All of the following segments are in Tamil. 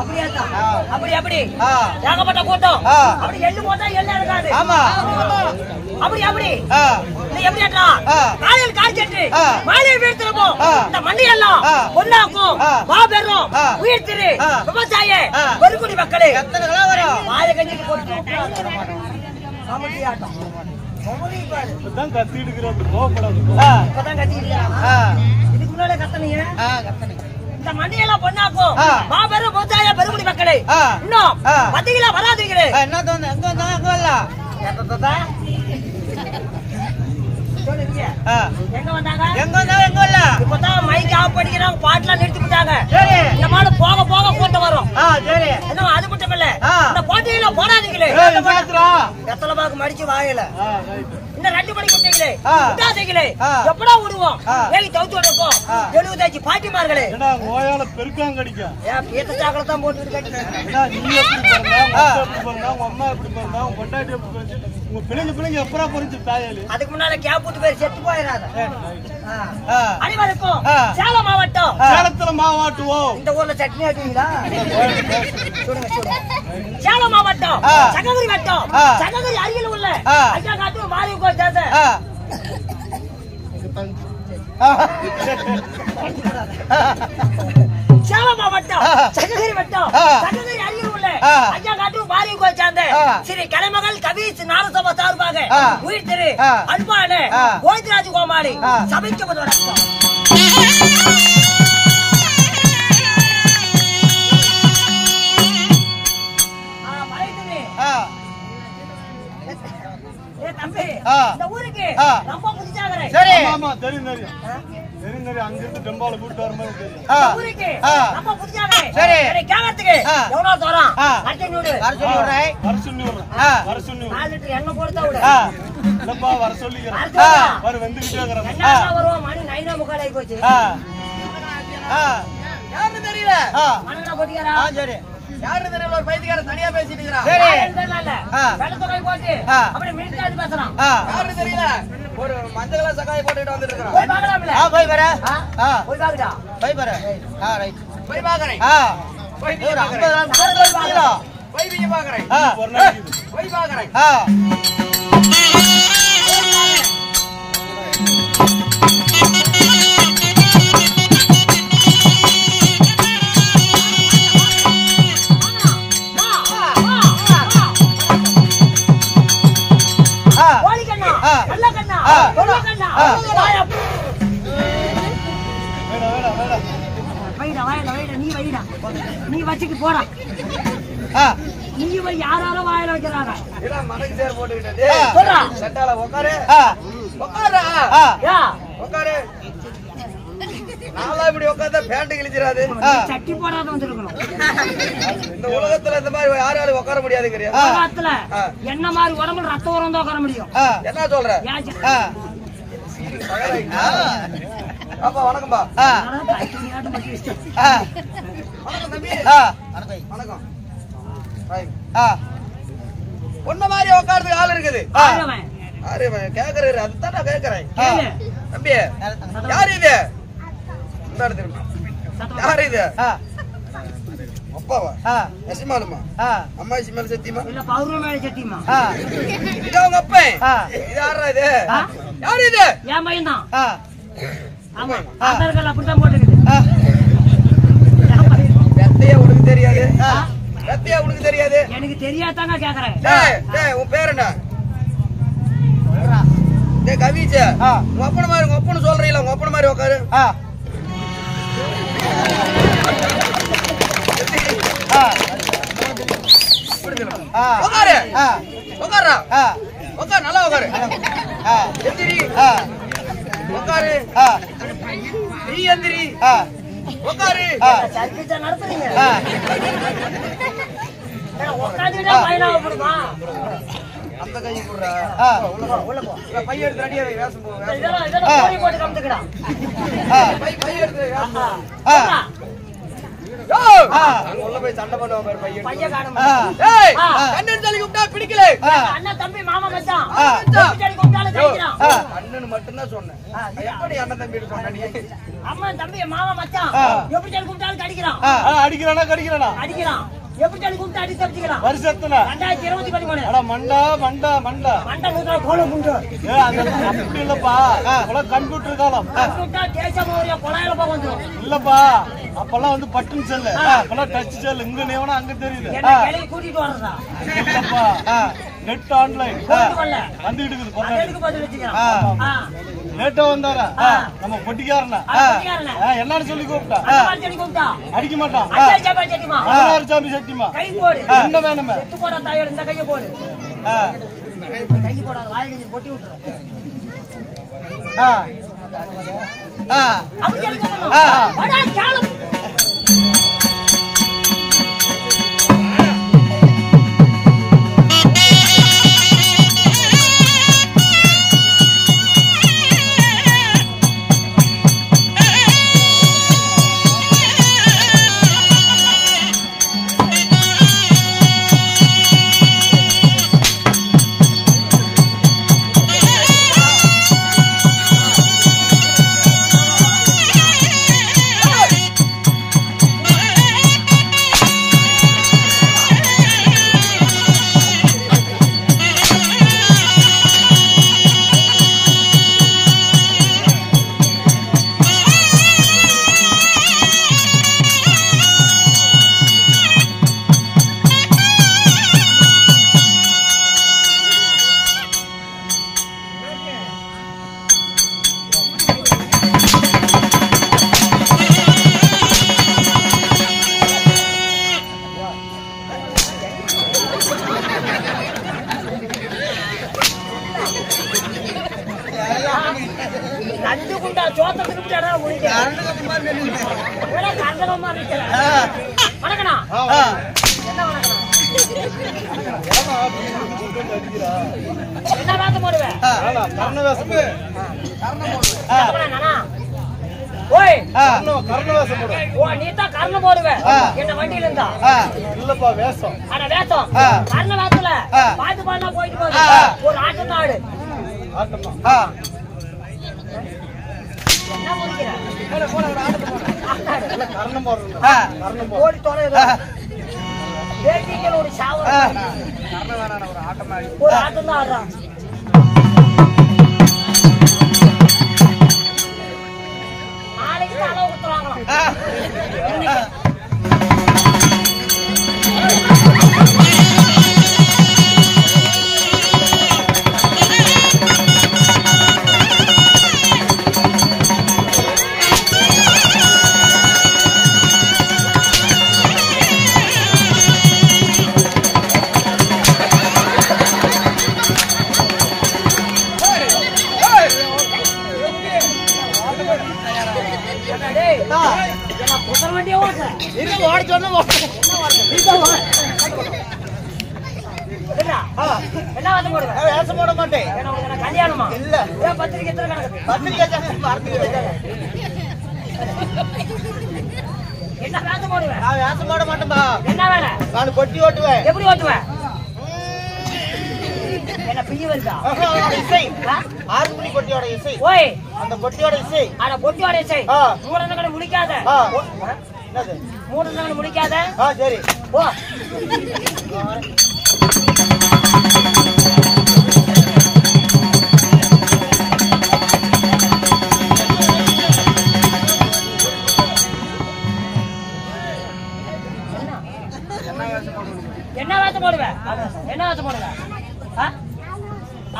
அப்படி அப்படி ஏகப்பட்ட கூட்டம் அப்படி எள்ளு போட்டா எள்ளு இருக்காது. அப்படி அப்படி நீ எப்படி காலையில் காய்ச்சிட்டு மாலையை வீழ்த்திருப்போம். இந்த மண்ணியெல்லாம் பொன்னாக்கும் மாபெரும் உயிர் திரு விவசாய பெருங்குடி மக்களே மாலை கஞ்சிக்கு போட்டு இதுக்கு முன்னாடி கத்தனீங்க. இந்த மண்ணியெல்லாம் பொன்னாக்கும் மாபெரும் விவசாய பெருங்குடி மக்களே இன்னும் பத்திகளா வராதீங்களே. எங்க வந்தாங்க? இப்பதான் மைக் ஆஃப் பண்ணிக்கிறாங்க, பாட்டுலாம் நிறுத்தி விட்டாங்க. இந்த மாதிரி போக போக கூட்டம் வரும். அது மட்டும் இல்ல, இந்த போட்டியில போடாதீங்களே. வெத்தலை பாக்கு மடிச்சு வாயில இந்த 2 மணி குட்டிங்களே விட்டாதீங்களே. எப்படா விடுவோம்? ஏறி தவிச்சு விடுவோம். 70 பாட்டிமார்களே பெருக்காங்கடிக்கும் தான் போட்டு பிள்ளைங்க எப்பரா பொறிச்சு தாயாளி. அதுக்கு முன்னால கேப் விட்டு பேர் செத்து போயிடாத. அனைவருக்கும் சேலம் மாவட்டம் சேலத்துல மாவாட்டுவோம். இந்த ஊர்ல சட்னி ஆட்டுவீங்களா? சேலம் மாவட்டம் சககிரி வட்டம் சககிரி அருகில் உள்ள ஐயா காட்டு மாறி கோட்டாத சேலம் மாவட்டம் சககிரி வட்டம் சககிரி அருகில் உள்ள ஐயா காட்டு மாறி கோச்சாந்த ஸ்ரீ கலைமகள் கவிஸ் நாரசபா சார்பாக உயிர் திரு அன்பான கோவிந்தராஜ் கோமாளி சபைக்கு வணக்கம். தம்பி இந்த ஊருக்கு ரொம்ப புடிச்சாகறேன். சரி ஆமா தெரியும் தெரியும் தெரியும் தெரியும். அங்க இருந்து டெம்பால கூட்டி வர மாதிரி தெரியும். ஊருக்கு ரொம்ப புடிச்சாகறேன். சரி என்னை கேக்கிறதுக்கு எவ்வளவு தூரம்? வர சொல்லி 4 லிட்டர் எண்ணெய் போடுதா விடு. இல்லப்பா வர சொல்லிக்கிறேன். வர வந்துட்டே இருக்கறேன். என்ன வருவோம்? மணி 9:45 ஆகி போச்சு. யாருன்னு தெரியல. மண்ணா போட்டியாரா? சரி யாருன்னு தெரியல. ஒரு பைத்தியக்கார தனியா பேசிட்டு இருக்கறான். சரி இல்ல வெள்ளத்தோய் போட்டு அப்படியே மினிட்டாதி பேசுறான். யாருன்னு தெரியல. ஒரு மஞ்சள சகாய போட்டுட்டு வந்துட்டு இருக்கான். போய் பார்க்கலாம்ல. போய் வர. போய் பாக்கடா. போய் வர. ரைட். போய் பாக்கறேன். போய் ஒரு 50 நாள் போய் பாக்கறோம். போய் வீங்க பாக்கறேன். போய் பாக்கறேன். நீ வச்சுட்டு போடா. நீ யாராலும் வாயில வைக்கிறாங்க. மனக்கு சேர் போட்டுக்கிட்டே சட்டால உட்காரு உட்காரு உட்காரு. நாளா இப்படி உட்கார்ந்தா பேண்ட் கிழிச்சிடாது. சட்டி போடாத வந்துருக்கணும். இந்த உலகத்துல இந்த மாதிரி யாராலும் உட்கார முடியாதுங்கறியா? உலகத்துல என்ன மாதிரி உடம்புல ரத்த வரம் தான் உட்கார முடியும். என்ன சொல்ற? அப்பா வணக்கம்பா. வணக்கம் தம்பி. வணக்கம். ஒன்ன மாதிரி உட்கார்றதுக்கு ஆள் இருக்குது. கேக்குறாரு அதுதான் நான் கேக்குறேன். தம்பி யாரு இது? யாரு இது? அப்பாவா? நசிமாலுமா? அம்மா சிமால் சத்தியமா? இல்ல பௌர்ணமி சத்தியமா? இது அவங்க அப்பா. இது யாரா இது? யாரு இது? என் பையன் தான். ஆமா ஆதார்கள் அப்படிதான் போட்டுக்குது. வெத்தையா உனக்கு தெரியாது? வெத்தையா உனக்கு தெரியாது? எனக்கு தெரியாதாங்க கேக்குறேன். டேய் உன் பேர் என்ன? டேய் கவிச்ச உங்க அப்பன மாதிரி உங்க அப்பன சொல்றீல உங்க அப்பன மாதிரி உட்காரு. உட்காரு உட்காரா உட்காரு நல்லா உட்காரு. எந்திரி உட்காரு. நீ எந்திரி உட்காரு. சர்க்கிட்ட நடத்துறீங்க. உட்கார்ந்துட்டா பயனாவ போடுமா? அந்த கை குடுறா. உள்ள போ. பை எடுத்து ரெடியா வை வேஷம் போ. இதெல்லாம் கோடி போட்டு கம்துக்கடா. பை எடுத்து வேஷம் போ. யோ அங்க உள்ள போய் சண்டை பண்ணுவா பாரு பையன். பையன் காணுமா? ஏய் கண்ணன் சொல்லி கூப்பிட்டா பிடிக்கல. அண்ணா தம்பி மாமா மச்சான். தம்பி சொல்லி கூப்பிட்டால கைக்குறான். அண்ணன் மட்டும் என்ன சொன்னேன்? எப்படி அண்ணன் தம்பி சொன்ன நீ? அம்மா தம்பி மாமா மச்சான் எப்படி சொல்லி கூப்பிட்டாலும் அடிக்கிறான். அடிக்கிறானா கடிக்கிறானா? அடிக்கிறான். எப்படி சொல்லி கூப்பிட்டு அடி தப்பிச்சுக்கிறான். வருஷத்துல 2023. அட மண்டா மண்டா மண்டா மண்டை நூற்றா கோல குண்டு. அப்படி இல்லப்பா, கம்ப்யூட்டர் காலம். கம்ப்யூட்டர் தேசம் ஒரு கொலையில போக வந்துரும். இல்லப்பா, அப்பெல்லாம் வந்து பட்டன் செல்லு, அப்பெல்லாம் டச் செல். இங்க நேவனா அங்க தெரியுது. என்ன கிளை கூட்டிட்டு வரதா? இல்லப்பா, நெட் ஆன்லைன் வந்துட்டு இருக்குது. அதுக்கு பதில் வச்சுக்கிறான். லேட்டா வந்தாரா நம்ம பொட்டிக்காரனா? என்னன்னு சொல்லி கூப்பிட்டா? அடிக்க மாட்டான். 16 சாமி சட்டிமா கை போடு. என்ன வேணுமே செத்து போற தாயோட இந்த கையை போடு. கை போடாத வாயை கொஞ்சம் பொட்டி விட்டுரு. அப்படி சொல்லி சொல்லணும். வாடா காலம். நஞ்சு குண்டா சோத்த திருப்பி இடம் முடிக்க கந்தகமா நிற்கிற வணக்கண்ணா. என்ன வணக்கண்ணா? என்ன வேஷம் போடுவேன்? ஓய் நீ தான் கர்ணம் போடுவேன். என்ன வண்டியில இருந்தா இல்லப்பா வேஷம். ஆனா வேஷம் கர்ண வேஷத்துல பாத்து பாட்டா போயிட்டு போகுது. ஒரு ஆட்டம் நாடு என்ன முடிக்கிற ஓடி தொலைது ஒரு சாவர ஒரு ஆட்டம் தான் ஆடுறான். நாளைக்கு தான் அளவு குத்துறாங்களாம். கல்யாணமா இல்ல பத்திரிக்கை என்ன வேஷம் போடுவேன்? நான் வேஷம் போட மாட்டேன்பா. என்ன வேலை? நான் கொட்டி ஓட்டுவேன். எப்படி ஓட்டுவேன்? என்ன பிய வருதா? இசை ஆறுமணி கொட்டியோட இசை. ஓய் அந்த கொட்டியோட இசை. அட கொட்டியோட இசை. மூணு கடை முடிக்காத. என்னது? மூணு கடை முடிக்காத. சரி போ. என்ன வேஷம் போடுவேன்? என்ன வேஷம் போடுவேன்?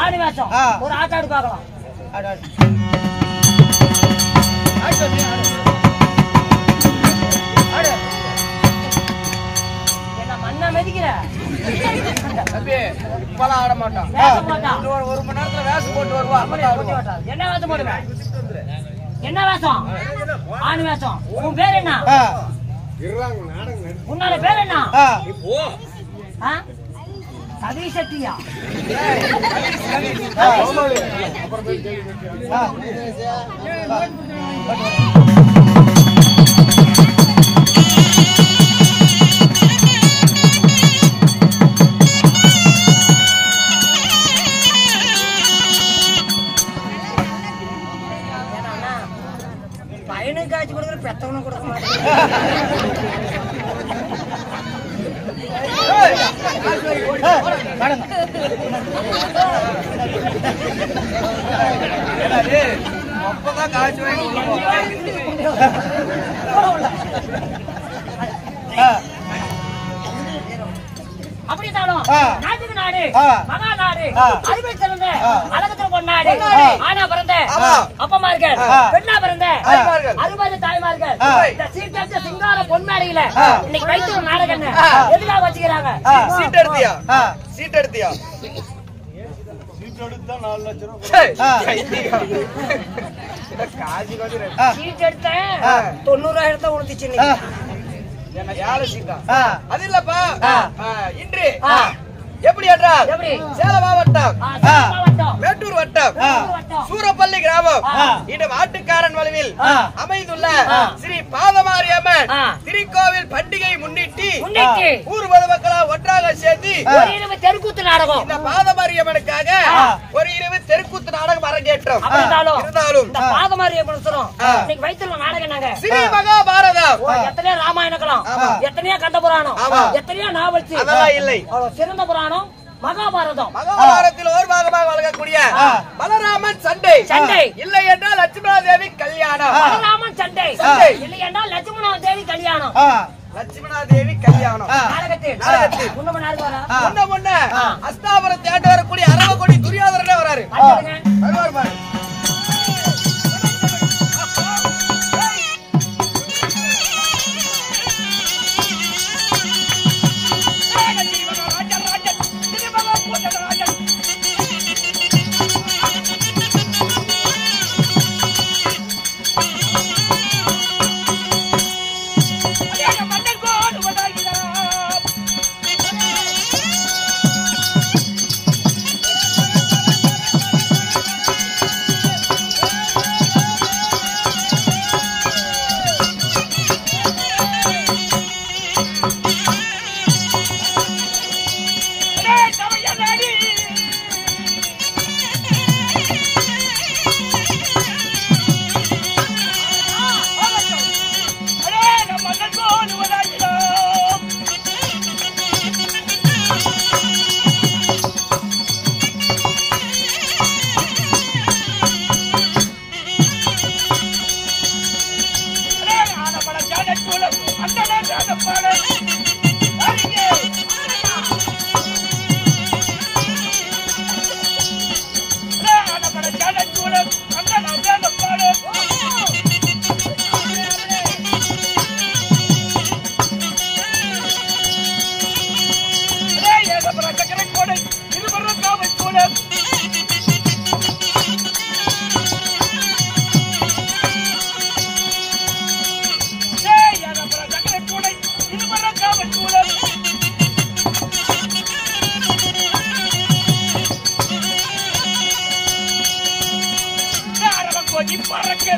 ஆடு வேஷம். ஒரு ஆட்டாடு பார்க்கலாம். என்ன மண்ணா மெதிக்கிற? இப்பெல்லாம் ஆட மாட்டான். ஒரு மணி நேரத்துல வேஷம் போட்டு வருவா. என்ன வேஷம் போடுவேன்? என்ன வேஷம்? ஆடு வேஷம். உன் பேர் என்ன? உன்னோட பேர் என்ன? சதீஷ் செட்டியா? பெத்தவனும் கொடுக்க மாட்டேன். அப்பதான் காசு வாங்கி அப்படித்தாலும் நாட்டுக்கு நாடு மகா நாடு அறிவை சிறந்த அழகத்தில் கொண்டாடு ஆனா பிறந்த அப்பமார்கள் பெண்ணா பிறந்த அறுபது தாய்மார்கள் இந்த சீட்டெடுத்த சிங்கார பொன்மேடையில இன்னைக்கு வைத்து ஒரு நாடகம் எதுக்காக வச்சுக்கிறாங்க? சீட் எடுத்தியா? சீட் எடுத்தியா? சீட் எடுத்தா 4 லட்சம் ரூபாய். சீட் எடுத்தேன் 90,000 உணர்த்திச்சு. அது இல்லப்பா இன்று எப்படி என்றால் சேலம் மாவட்டம் மேட்டூர் வட்டம் சூரப்பள்ளி கிராமம் இந்த மாட்டுக்காரன் வளைவில் அமைந்துள்ள ஸ்ரீ பாதமாரியம்மன் திருக்கோவில் பண்டிகை முன்னிட்டு ஊர் பொதுமக்களா ஒன்றாக சேர்ந்து தெருக்கூத்து நாடகம் இந்த பாதமாரியம்மனுக்காக ஒரு இரவு தெருக்கூத்து நாடகம் அரங்கேற்றம். இருந்தாலும் பாதமாரியம்மன் வைத்துள்ள நாடகம் ஸ்ரீ மகாபாரதம் எத்தனையோ ராமாயணக்கலாம் எத்தனையோ கந்த புராணம் எத்தனையோ நாவல் இல்லை சிறந்த புராணம் மகாபாரதம். மகாபாரதத்தில் ஒரு பாகமாக வழங்கக்கூடிய பலராமன் சண்டை இல்லை என்றால் லட்சுமணா தேவி கல்யாணம். பலராமன் சண்டை இல்லை என்றால் லட்சுமணா தேவி கல்யாணம். லட்சுமணா தேவி கல்யாணம் முன்ன அஸ்தாபுரத்தை ஆண்டு வரக்கூடிய அரவக்கொடி துரியோதரனே வராரு. பறக்க